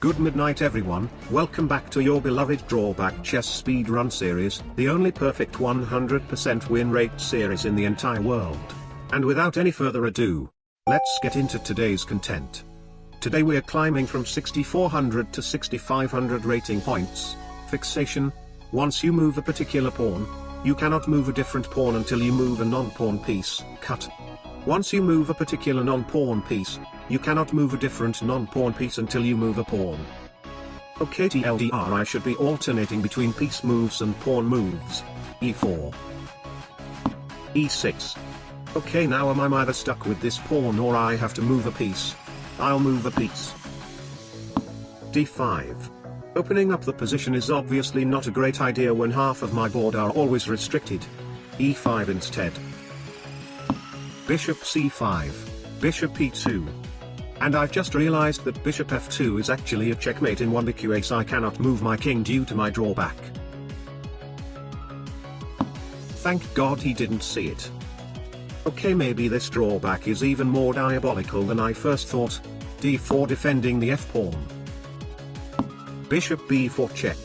Good midnight everyone, welcome back to your beloved Drawback Chess Speedrun series, the only perfect 100% win rate series in the entire world. And without any further ado, let's get into today's content. Today we're climbing from 6400 to 6500 rating points. Fixation: once you move a particular pawn, you cannot move a different pawn until you move a non-pawn piece. Cut. Once you move a particular non-pawn piece, you cannot move a different non-pawn piece until you move a pawn. Okay, TLDR, I should be alternating between piece moves and pawn moves. E4. E6. Okay, now I'm either stuck with this pawn or I have to move a piece. I'll move a piece. D5. Opening up the position is obviously not a great idea when half of my board are always restricted. E5 instead. Bishop C5. Bishop E2. And I've just realized that bishop f2 is actually a checkmate in 1 case I cannot move my king due to my drawback. Thank God he didn't see it. Okay, maybe this drawback is even more diabolical than I first thought. D4 defending the f-pawn. Bishop b4 check.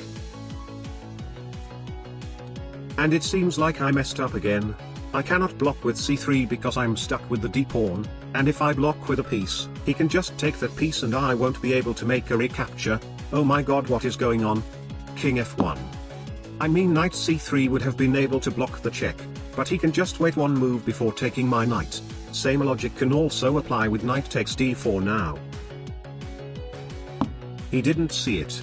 And it seems like I messed up again. I cannot block with c3 because I'm stuck with the d-pawn, and if I block with a piece, he can just take that piece and I won't be able to make a recapture. Oh my god, what is going on? King f1. I mean, knight c3 would have been able to block the check, but he can just wait one move before taking my knight. Same logic can also apply with knight takes d4 now. He didn't see it.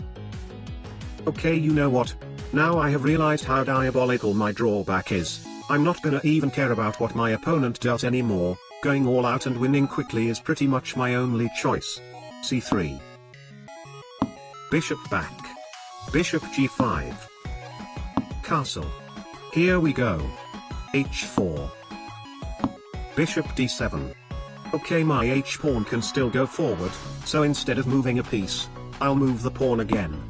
Okay, you know what? Now I have realized how diabolical my drawback is. I'm not gonna even care about what my opponent does anymore. Going all out and winning quickly is pretty much my only choice. c3. Bishop back. Bishop g5. Castle. Here we go. h4. Bishop d7. Okay, my h-pawn can still go forward, so instead of moving a piece, I'll move the pawn again.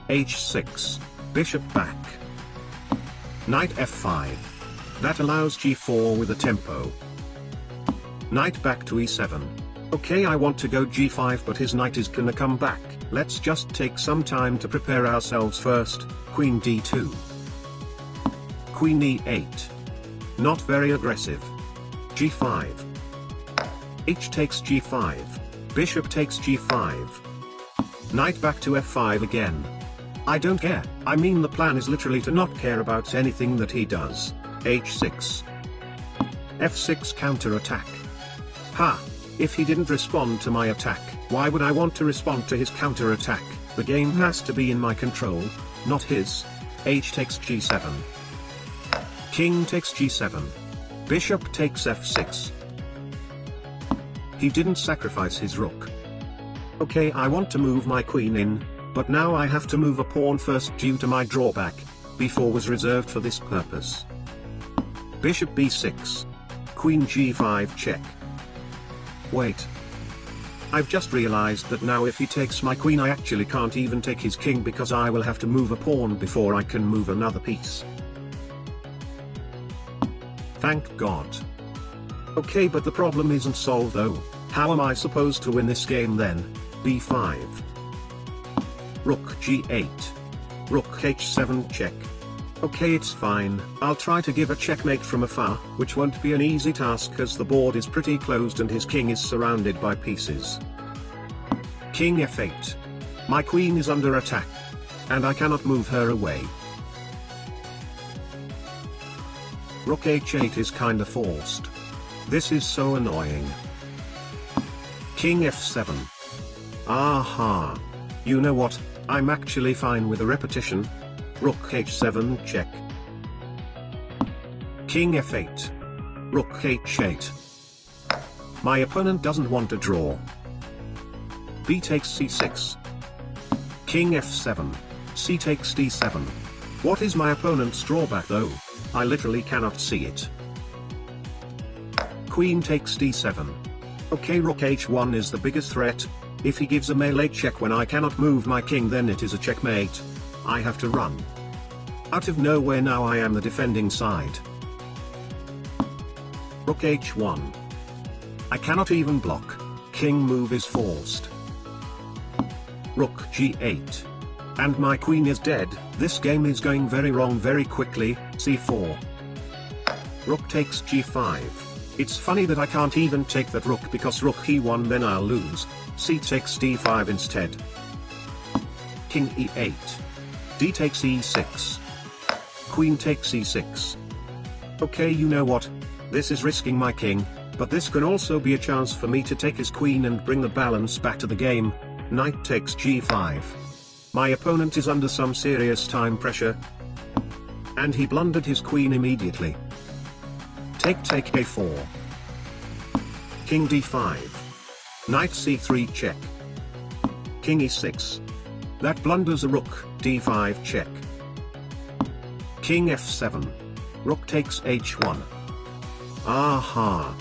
h6. Bishop back. Knight f5. That allows g4 with a tempo. Knight back to e7. Okay, I want to go g5 but his knight is gonna come back. Let's just take some time to prepare ourselves first. Queen d2. Queen e8. Not very aggressive. g5. H takes g5. Bishop takes g5. Knight back to f5 again. I don't care. I mean, the plan is literally to not care about anything that he does. h6. f6 counter-attack. Ha! If he didn't respond to my attack, why would I want to respond to his counter-attack? The game has to be in my control, not his. H takes g7. King takes g7. Bishop takes f6. He didn't sacrifice his rook. Okay, I want to move my queen in, but now I have to move a pawn first due to my drawback. b4 was reserved for this purpose. Bishop b6. Queen g5 check. Wait. I've just realized that now if he takes my queen I actually can't even take his king because I will have to move a pawn before I can move another piece. Thank God. Okay, but the problem isn't solved though. How am I supposed to win this game then? b5. Rook g8. Rook h7 check. Okay, it's fine. I'll try to give a checkmate from afar, which won't be an easy task as the board is pretty closed and his king is surrounded by pieces. King f8. My queen is under attack, and I cannot move her away. Rook h8 is kinda forced. This is so annoying. King f7. Aha. You know what? I'm actually fine with a repetition. Rook h7 check. King f8. Rook h8. My opponent doesn't want to draw. B takes c6. King f7. C takes d7. What is my opponent's drawback though? I literally cannot see it. Queen takes d7. Okay, rook h1 is the biggest threat. If he gives a melee check when I cannot move my king, then it is a checkmate. I have to run. Out of nowhere now I am the defending side. Rook h1. I cannot even block. King move is forced. Rook G8. And my queen is dead. This game is going very wrong very quickly. C4. Rook takes G5. It's funny that I can't even take that rook because rook E1 then I'll lose. C takes D5 instead. King E8. D takes E6. Queen takes E6. Okay, you know what? This is risking my king, but this can also be a chance for me to take his queen and bring the balance back to the game. Knight takes G5. My opponent is under some serious time pressure. And he blundered his queen immediately. Take A4. King D5. Knight C3 check. King E6. That blunders a rook, D5 check. King F7. Rook takes H1. Aha.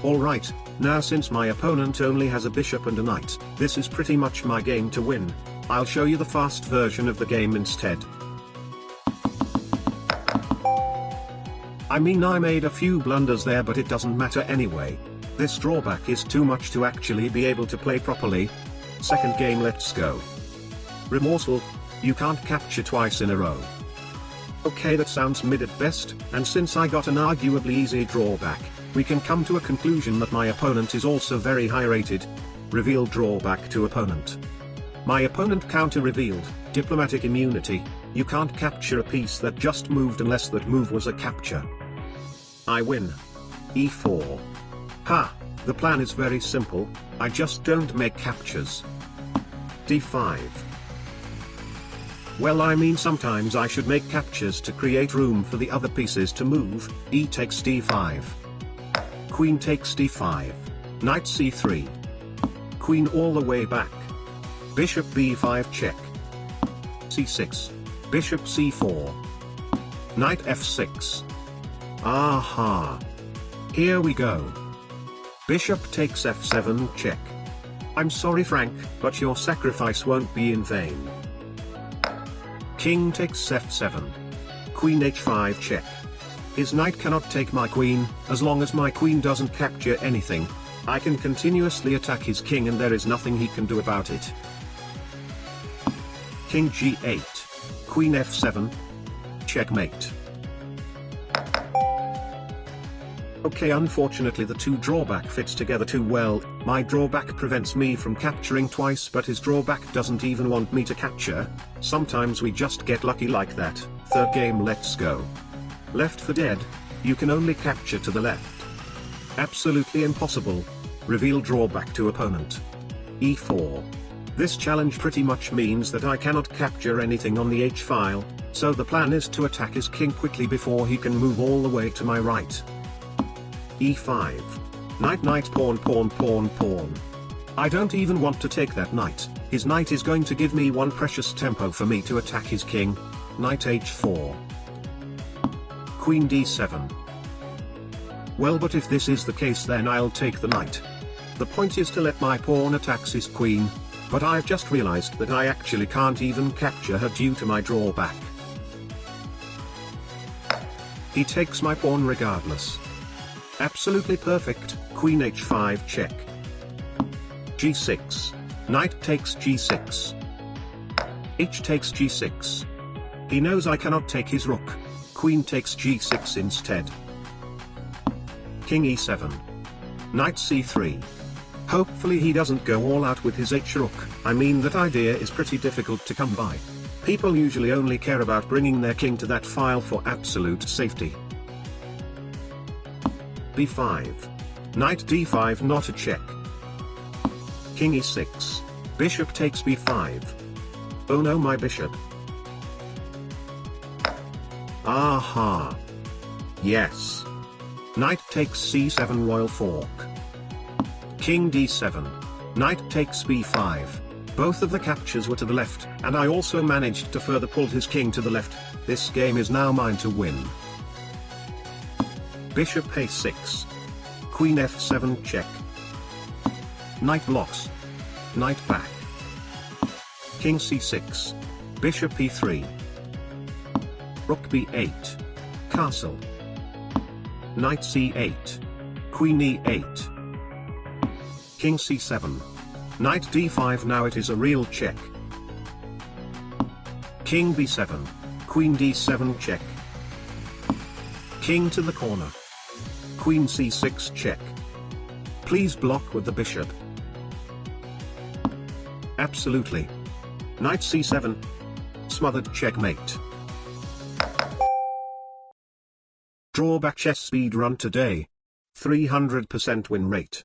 Alright, now since my opponent only has a bishop and a knight, this is pretty much my game to win. I'll show you the fast version of the game instead. I mean, I made a few blunders there, but it doesn't matter anyway. This drawback is too much to actually be able to play properly. Second game, let's go. Remorseful, you can't capture twice in a row. Okay, that sounds mid at best, and since I got an arguably easy drawback, we can come to a conclusion that my opponent is also very high rated. Reveal drawback to opponent. My opponent counter revealed, diplomatic immunity. You can't capture a piece that just moved unless that move was a capture. I win. E4. Ha, the plan is very simple, I just don't make captures. D5. Well, I mean, sometimes I should make captures to create room for the other pieces to move. E takes D5. Queen takes D5. Knight C3. Queen all the way back. Bishop B5 check. C6. Bishop C4. Knight F6. Aha. Here we go. Bishop takes F7 check. I'm sorry, Frank, but your sacrifice won't be in vain. King takes F7. Queen H5 check. His knight cannot take my queen. As long as my queen doesn't capture anything, I can continuously attack his king and there is nothing he can do about it. King G8. Queen F7. Checkmate. Okay, unfortunately the two drawback fits together too well. My drawback prevents me from capturing twice, but his drawback doesn't even want me to capture. Sometimes we just get lucky like that. Third game, let's go. Left for dead. You can only capture to the left. Absolutely impossible. Reveal drawback to opponent. E4. This challenge pretty much means that I cannot capture anything on the H file, so the plan is to attack his king quickly before he can move all the way to my right. E5. Knight, knight, pawn, pawn, pawn, pawn. I don't even want to take that knight. His knight is going to give me one precious tempo for me to attack his king. Knight H4. Queen D7. Well, but if this is the case, then I'll take the knight. The point is to let my pawn attack his queen, but I've just realized that I actually can't even capture her due to my drawback. He takes my pawn regardless. Absolutely perfect. Queen H5 check. G6. Knight takes G6. H takes G6. He knows I cannot take his rook. Queen takes G6 instead. King E7. Knight C3. Hopefully he doesn't go all out with his H-rook. I mean, that idea is pretty difficult to come by. People usually only care about bringing their king to that file for absolute safety. B5. Knight D5, not a check. King E6. Bishop takes B5. Oh no, my bishop. Aha. Yes. Knight takes C7, royal fork. King D7. Knight takes B5. Both of the captures were to the left, and I also managed to further pull his king to the left. This game is now mine to win. Bishop A6. Queen F7 check. Knight blocks. Knight back. King C6. Bishop E3. Rook B8. Castle. Knight C8. Queen E8. King C7. Knight d5, now it is a real check. King b7. Queen d7 check. King to the corner. Queen c6 check. Please block with the bishop. Absolutely. Knight c7. Smothered checkmate. Drawback chess speed run today. 300% win rate.